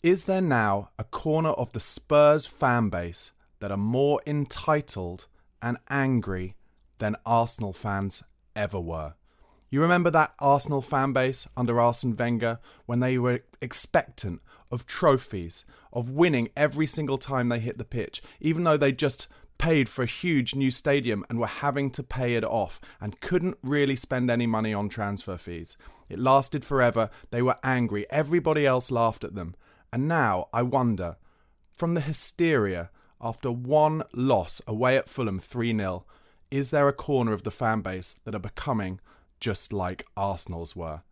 Is there now a corner of the Spurs fan base that are more entitled and angry than Arsenal fans ever were? You remember that Arsenal fan base under Arsene Wenger when they were expectant of trophies, of winning every single time they hit the pitch, even though they just paid for a huge new stadium and were having to pay it off and couldn't really spend any money on transfer fees. It lasted forever. They were angry. Everybody else laughed at them. And now, I wonder, from the hysteria after one loss away at Fulham 3-0, is there a corner of the fan base that are becoming just like Arsenal's were?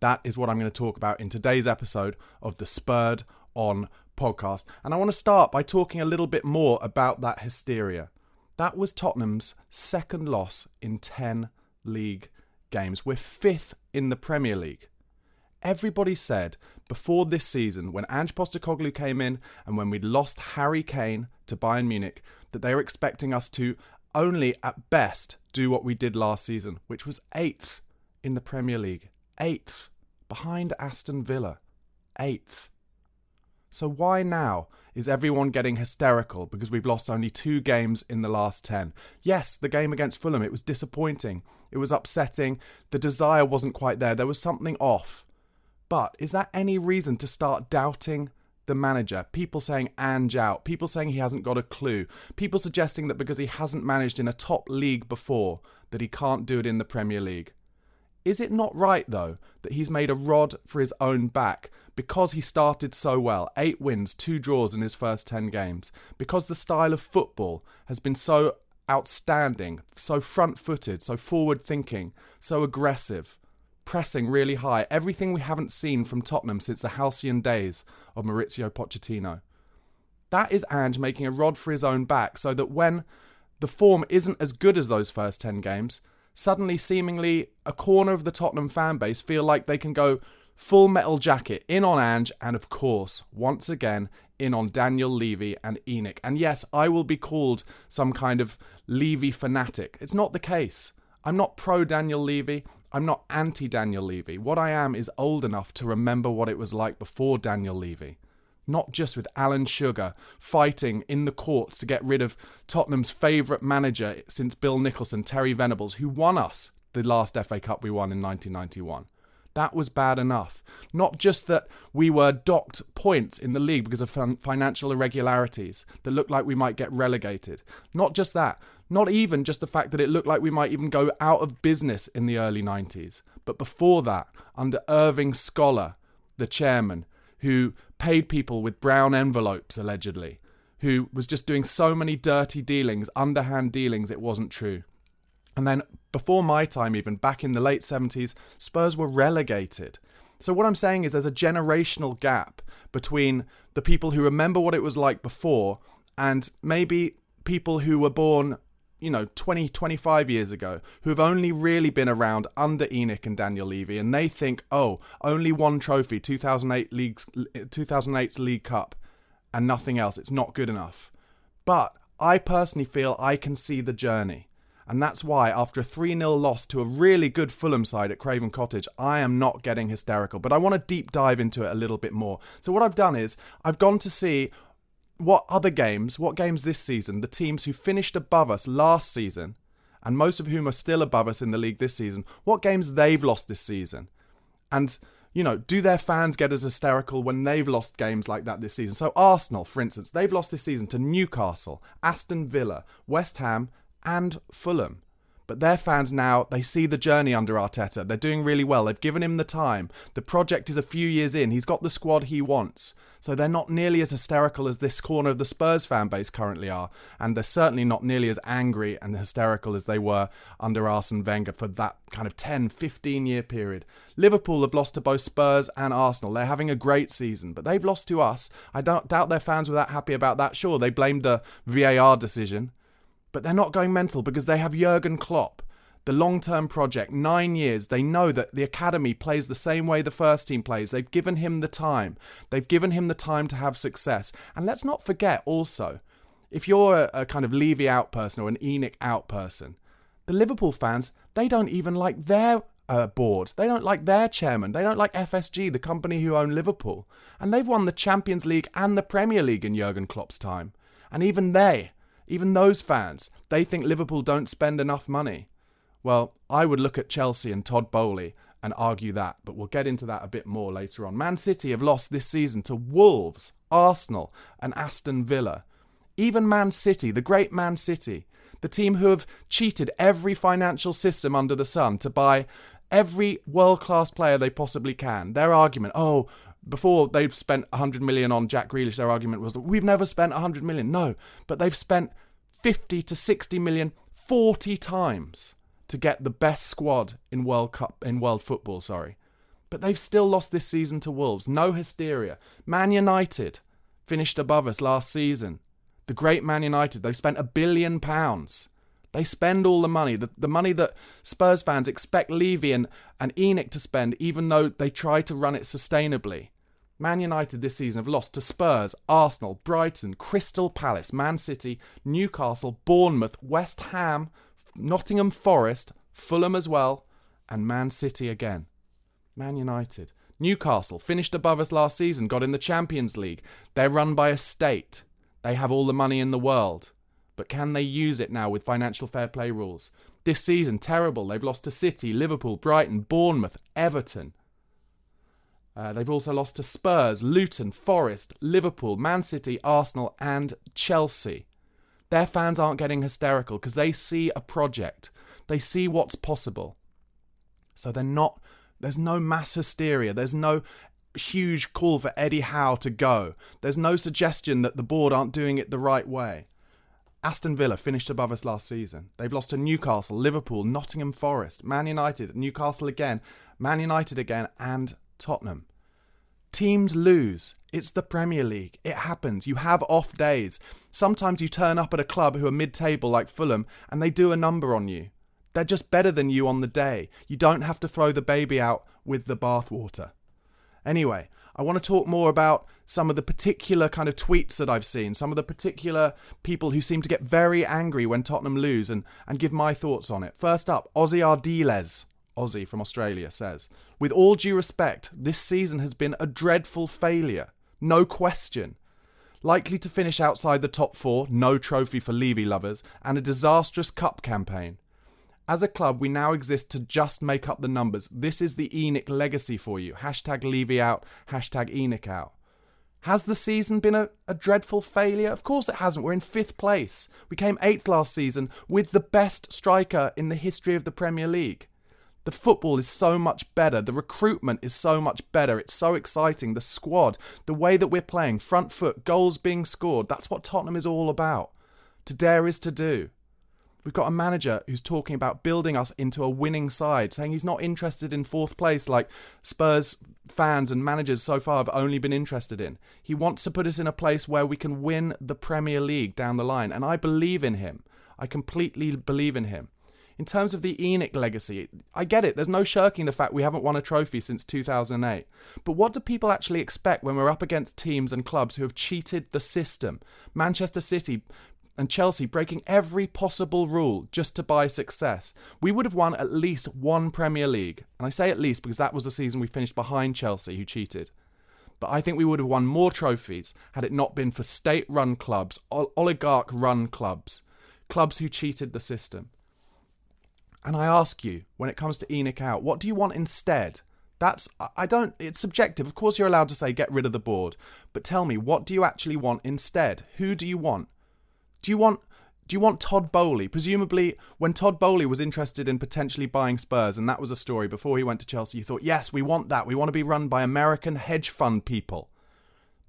That is what I'm going to talk about in today's episode of the Spurred On Podcast. And I want to start by talking a little bit more about that hysteria. That was Tottenham's second loss in 10 league games. We're fifth in the Premier League. Everybody said before this season, when Ange Postecoglou came in and when we'd lost Harry Kane to Bayern Munich, that they were expecting us to only at best do what we did last season, which was 8th in the Premier League. 8th. Behind Aston Villa. 8th. So why now is everyone getting hysterical because we've lost only 2 games in the last 10? Yes, the game against Fulham, it was disappointing. It was upsetting. The desire wasn't quite there. There was something off. But is that any reason to start doubting the manager? People saying Ange out. People saying he hasn't got a clue. People suggesting that because he hasn't managed in a top league before, that he can't do it in the Premier League. Is it not right, though, that he's made a rod for his own back because he started so well? 8 wins, 2 draws in his first 10 games. Because the style of football has been so outstanding, so front-footed, so forward-thinking, so aggressive. Pressing really high, everything we haven't seen from Tottenham since the halcyon days of Maurizio Pochettino. That is Ange making a rod for his own back so that when the form isn't as good as those first 10 games, suddenly seemingly a corner of the Tottenham fan base feel like they can go full metal jacket in on Ange and of course, once again, in on Daniel Levy and ENIC. And yes, I will be called some kind of Levy fanatic. It's not the case. I'm not pro Daniel Levy. I'm not anti-Daniel Levy. What I am is old enough to remember what it was like before Daniel Levy. Not just with Alan Sugar fighting in the courts to get rid of Tottenham's favourite manager since Bill Nicholson, Terry Venables, who won us the last FA Cup we won in 1991. That was bad enough. Not just that we were docked points in the league because of financial irregularities that looked like we might get relegated. Not just that. Not even just the fact that it looked like we might even go out of business in the early 90s. But before that, under Irving Scholar, the chairman, who paid people with brown envelopes, allegedly, who was just doing so many dirty dealings, underhand dealings, it wasn't true. And then before my time even, back in the late 70s, Spurs were relegated. So what I'm saying is there's a generational gap between the people who remember what it was like before and maybe people who were born 20, 25 years ago, who have only really been around under ENIC and Daniel Levy, and they think, oh, only one trophy, 2008's League Cup, and nothing else. It's not good enough. But I personally feel I can see the journey. And that's why, after a 3-0 loss to a really good Fulham side at Craven Cottage, I am not getting hysterical. But I want to deep dive into it a little bit more. So what I've done is, I've gone to see what games this season, the teams who finished above us last season, and most of whom are still above us in the league this season, what games they've lost this season. And, do their fans get as hysterical when they've lost games like that this season? So Arsenal, for instance, they've lost this season to Newcastle, Aston Villa, West Ham, and Fulham. But their fans now, they see the journey under Arteta. They're doing really well. They've given him the time. The project is a few years in. He's got the squad he wants. So they're not nearly as hysterical as this corner of the Spurs fan base currently are. And they're certainly not nearly as angry and hysterical as they were under Arsene Wenger for that kind of 10, 15-year period. Liverpool have lost to both Spurs and Arsenal. They're having a great season, but they've lost to us. I don't doubt their fans were that happy about that. Sure, they blamed the VAR decision. But they're not going mental because they have Jurgen Klopp. The long-term project, 9 years, they know that the academy plays the same way the first team plays. They've given him the time. They've given him the time to have success. And let's not forget also, if you're a kind of Levy out person or an ENIC out person, the Liverpool fans, they don't even like their board. They don't like their chairman. They don't like FSG, the company who own Liverpool. And they've won the Champions League and the Premier League in Jurgen Klopp's time. And even those fans, they think Liverpool don't spend enough money. Well, I would look at Chelsea and Todd Boehly and argue that, but we'll get into that a bit more later on. Man City have lost this season to Wolves, Arsenal and Aston Villa. Even Man City, the great Man City, the team who have cheated every financial system under the sun to buy every world-class player they possibly can. Their argument, before they've spent 100 million on Jack Grealish, their argument was that we've never spent 100 million. No, but they've spent 50 to 60 million 40 times to get the best squad in world football. But they've still lost this season to Wolves. No hysteria. Man United finished above us last season. The great Man United, they've spent £1 billion. They spend all the money, the money that Spurs fans expect Levy and ENIC to spend, even though they try to run it sustainably. Man United this season have lost to Spurs, Arsenal, Brighton, Crystal Palace, Man City, Newcastle, Bournemouth, West Ham, Nottingham Forest, Fulham as well, and Man City again. Man United. Newcastle finished above us last season, got in the Champions League. They're run by a state. They have all the money in the world. But can they use it now with financial fair play rules? This season, terrible. They've lost to City, Liverpool, Brighton, Bournemouth, Everton. They've also lost to Spurs, Luton, Forest, Liverpool, Man City, Arsenal and Chelsea. Their fans aren't getting hysterical because they see a project. They see what's possible. So there's no mass hysteria. There's no huge call for Eddie Howe to go. There's no suggestion that the board aren't doing it the right way. Aston Villa finished above us last season. They've lost to Newcastle, Liverpool, Nottingham Forest, Man United, Newcastle again, Man United again, and Tottenham. Teams lose. It's the Premier League. It happens. You have off days. Sometimes you turn up at a club who are mid-table like Fulham and they do a number on you. They're just better than you on the day. You don't have to throw the baby out with the bathwater. Anyway, I want to talk more about some of the particular kind of tweets that I've seen, some of the particular people who seem to get very angry when Tottenham lose and give my thoughts on it. First up, Ozzy Ardiles, Ozzy from Australia, says, with all due respect, this season has been a dreadful failure. No question. Likely to finish outside the top 4, no trophy for Levy lovers, and a disastrous cup campaign. As a club, we now exist to just make up the numbers. This is the ENIC legacy for you. Hashtag Levy out, hashtag ENIC out. Has the season been a dreadful failure? Of course it hasn't. We're in 5th place. We came 8th last season with the best striker in the history of the Premier League. The football is so much better. The recruitment is so much better. It's so exciting. The squad, the way that we're playing, front foot, goals being scored. That's what Tottenham is all about. To dare is to do. We've got a manager who's talking about building us into a winning side, saying he's not interested in 4th place like Spurs fans and managers so far have only been interested in. He wants to put us in a place where we can win the Premier League down the line, and I believe in him. I completely believe in him. In terms of the ENIC legacy, I get it. There's no shirking the fact we haven't won a trophy since 2008. But what do people actually expect when we're up against teams and clubs who have cheated the system? Manchester City and Chelsea breaking every possible rule just to buy success. We would have won at least one Premier League. And I say at least because that was the season we finished behind Chelsea, who cheated. But I think we would have won more trophies had it not been for state-run clubs, oligarch-run clubs, clubs who cheated the system. And I ask you, when it comes to ENIC out, what do you want instead? It's subjective. Of course you're allowed to say get rid of the board. But tell me, what do you actually want instead? Who do you want? Do you want Todd Boehly? Presumably, when Todd Boehly was interested in potentially buying Spurs, and that was a story before he went to Chelsea, you thought, yes, we want that. We want to be run by American hedge fund people.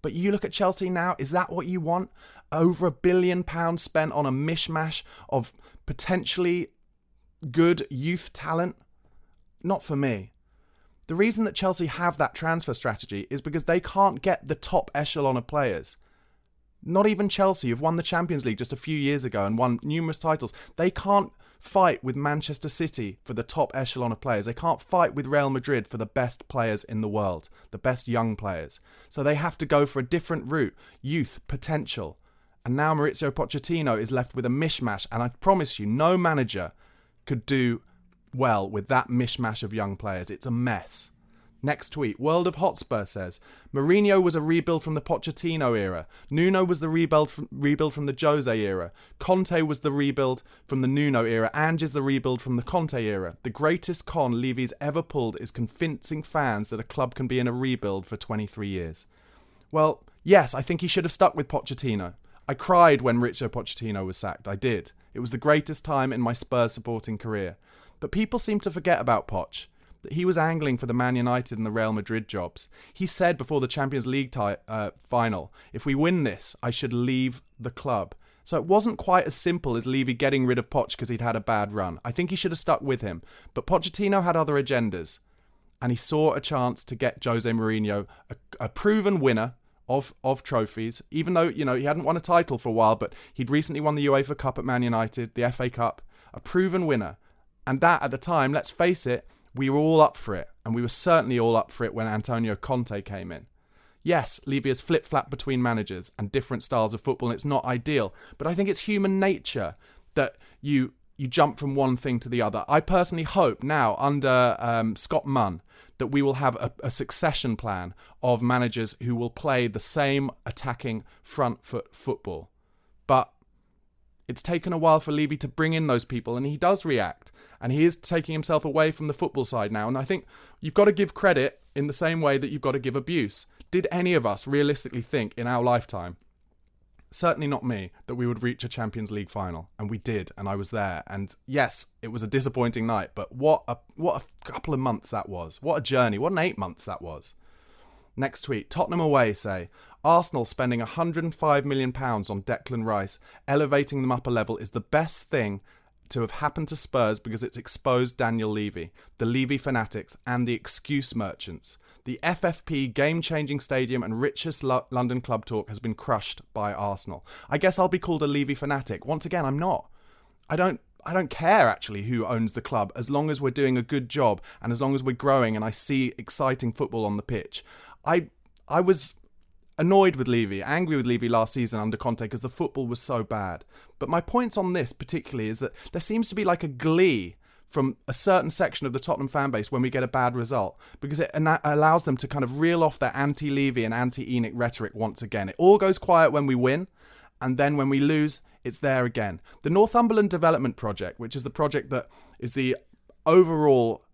But you look at Chelsea now, is that what you want? Over £1 billion spent on a mishmash of potentially good youth talent? Not for me. The reason that Chelsea have that transfer strategy is because they can't get the top echelon of players. Not even Chelsea, who've won the Champions League just a few years ago and won numerous titles. They can't fight with Manchester City for the top echelon of players. They can't fight with Real Madrid for the best players in the world, the best young players. So they have to go for a different route, youth, potential. And now Maurizio Pochettino is left with a mishmash. And I promise you, no manager could do well with that mishmash of young players. It's a mess. Next tweet, World of Hotspur says, Mourinho was a rebuild from the Pochettino era. Nuno was the rebuild from the Jose era. Conte was the rebuild from the Nuno era. Ange is the rebuild from the Conte era. The greatest con Levy's ever pulled is convincing fans that a club can be in a rebuild for 23 years. Well, yes, I think he should have stuck with Pochettino. I cried when Mauricio Pochettino was sacked. I did. It was the greatest time in my Spurs supporting career. But people seem to forget about Poch. That he was angling for the Man United and the Real Madrid jobs. He said before the Champions League final, if we win this, I should leave the club. So it wasn't quite as simple as Levy getting rid of Poch because he'd had a bad run. I think he should have stuck with him. But Pochettino had other agendas. And he saw a chance to get Jose Mourinho, a proven winner of trophies, even though, he hadn't won a title for a while, but he'd recently won the UEFA Cup at Man United, the FA Cup, a proven winner. And that, at the time, let's face it, we were all up for it, and we were certainly all up for it when Antonio Conte came in. Yes, Levy has flip-flapped between managers and different styles of football, and it's not ideal, but I think it's human nature that you jump from one thing to the other. I personally hope now, under Scott Munn, that we will have a succession plan of managers who will play the same attacking front foot football. But it's taken a while for Levy to bring in those people, and he does react. And he is taking himself away from the football side now. And I think you've got to give credit in the same way that you've got to give abuse. Did any of us realistically think in our lifetime, certainly not me, that we would reach a Champions League final? And we did, and I was there. And yes, it was a disappointing night, but what a couple of months that was. What a journey. What an 8 months that was. Next tweet, Tottenham away say, Arsenal spending £105 million on Declan Rice, elevating them up a level is the best thing to have happened to Spurs because it's exposed Daniel Levy, the Levy fanatics and the excuse merchants. The FFP game-changing stadium and richest London club talk has been crushed by Arsenal. I guess I'll be called a Levy fanatic. Once again, I'm not. I don't care actually who owns the club as long as we're doing a good job and as long as we're growing and I see exciting football on the pitch. I was annoyed with Levy, angry with Levy last season under Conte because the football was so bad. But my points on this particularly is that there seems to be like a glee from a certain section of the Tottenham fan base when we get a bad result, because it allows them to kind of reel off their anti-Levy and anti-Enoch rhetoric once again. It all goes quiet when we win, and then when we lose, it's there again. The Northumberland Development Project, which is the project that is the overall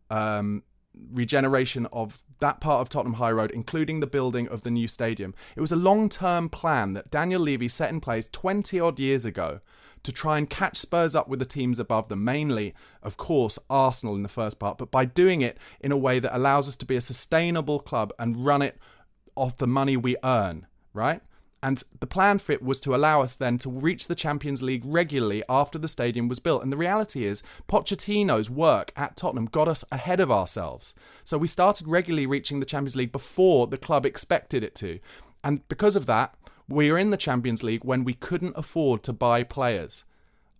regeneration of that part of Tottenham High Road, including the building of the new stadium. It was a long-term plan that Daniel Levy set in place 20-odd years ago to try and catch Spurs up with the teams above them, mainly, of course, Arsenal in the first part, but by doing it in a way that allows us to be a sustainable club and run it off the money we earn, right? And the plan for it was to allow us then to reach the Champions League regularly after the stadium was built. And the reality is, Pochettino's work at Tottenham got us ahead of ourselves. So we started regularly reaching the Champions League before the club expected it to. And because of that, we were in the Champions League when we couldn't afford to buy players.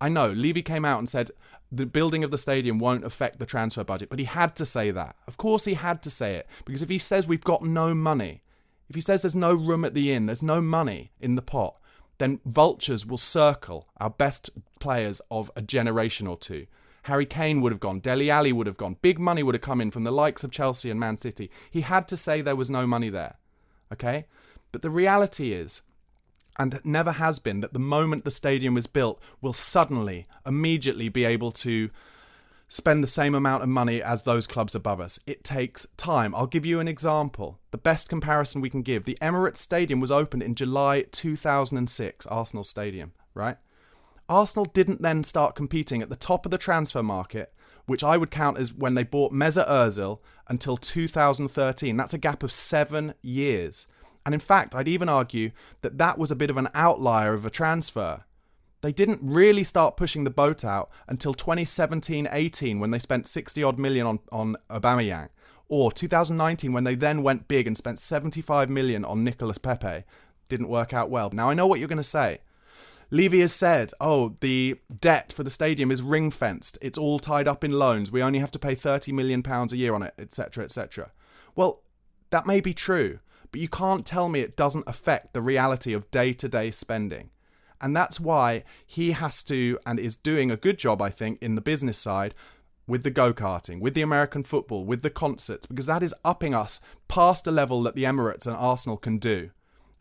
I know, Levy came out and said the building of the stadium won't affect the transfer budget, but he had to say that. Of course he had to say it, because if he says we've got no money, if he says there's no room at the inn, there's no money in the pot, then vultures will circle our best players of a generation or two. Harry Kane would have gone, Dele Alli would have gone, big money would have come in from the likes of Chelsea and Man City. He had to say there was no money there, okay? But the reality is, and never has been, that the moment the stadium is built, we'll suddenly, immediately be able to spend the same amount of money as those clubs above us. It takes time. I'll give you an example. The best comparison we can give. The Emirates Stadium was opened in July 2006, Arsenal Stadium, right? Arsenal didn't then start competing at the top of the transfer market, which I would count as when they bought Mesut Ozil, until 2013. That's a gap of 7 years. And in fact, I'd even argue that that was a bit of an outlier of a transfer. They didn't really start pushing the boat out until 2017-18 when they spent 60-odd million on Aubameyang. Or 2019 when they then went big and spent 75 million on Nicolas Pepe. Didn't work out well. Now, I know what you're going to say. Levy has said, the debt for the stadium is ring-fenced. It's all tied up in loans. We only have to pay £30 million a year on it, etc., etc. Well, that may be true, but you can't tell me it doesn't affect the reality of day-to-day spending. And that's why he has to, and is doing a good job, I think, in the business side, with the go-karting, with the American football, with the concerts, because that is upping us past a level that the Emirates and Arsenal can do,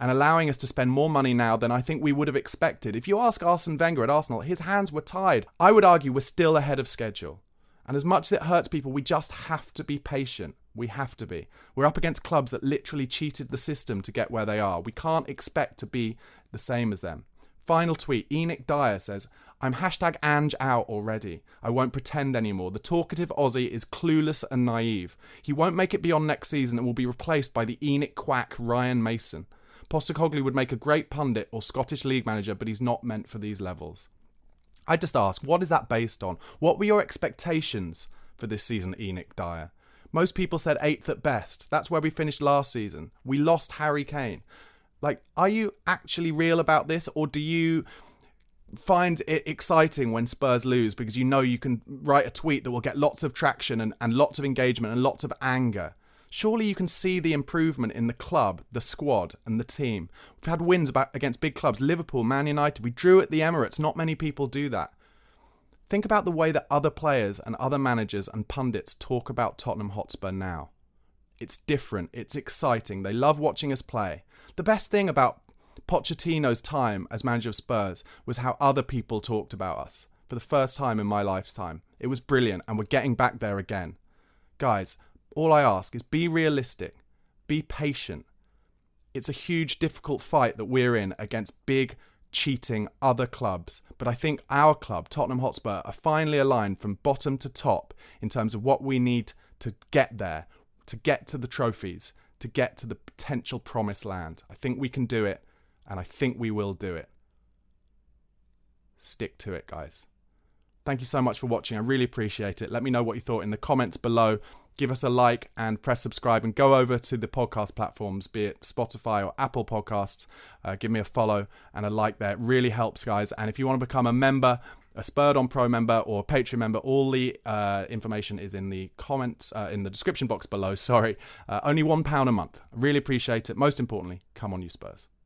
and allowing us to spend more money now than I think we would have expected. If you ask Arsene Wenger at Arsenal, his hands were tied. I would argue we're still ahead of schedule. And as much as it hurts people, we just have to be patient. We have to be. We're up against clubs that literally cheated the system to get where they are. We can't expect to be the same as them. Final tweet, Enoch Dyer says, I'm #Ange out already. I won't pretend anymore. The talkative Aussie is clueless and naive. He won't make it beyond next season and will be replaced by the Enoch quack Ryan Mason. Postecoglou would make a great pundit or Scottish League manager, but he's not meant for these levels. I just ask, what is that based on? What were your expectations for this season, Enoch Dyer? Most people said 8th at best. That's where we finished last season. We lost Harry Kane. Like, are you actually real about this, or do you find it exciting when Spurs lose because you know you can write a tweet that will get lots of traction and lots of engagement and lots of anger? Surely you can see the improvement in the club, the squad and the team. We've had wins against big clubs, Liverpool, Man United. We drew at the Emirates. Not many people do that. Think about the way that other players and other managers and pundits talk about Tottenham Hotspur now. It's different. It's exciting. They love watching us play. The best thing about Pochettino's time as manager of Spurs was how other people talked about us. For the first time in my lifetime. It was brilliant, and we're getting back there again. Guys, all I ask is be realistic. Be patient. It's a huge, difficult fight that we're in against big, cheating other clubs. But I think our club, Tottenham Hotspur, are finally aligned from bottom to top in terms of what we need to get there, to get to the trophies, to get to the potential promised land. I think we can do it, and I think we will do it. Stick to it, guys. Thank you so much for watching. I really appreciate it. Let me know what you thought in the comments below. Give us a like and press subscribe, and go over to the podcast platforms, be it Spotify or Apple Podcasts. Give me a follow and a like there. It really helps, guys. And if you want to become a member, a Spurred On Pro member or a Patreon member, all the information is in the comments, in the description box below. Sorry. Only £1 a month. I really appreciate it. Most importantly, come on, you Spurs.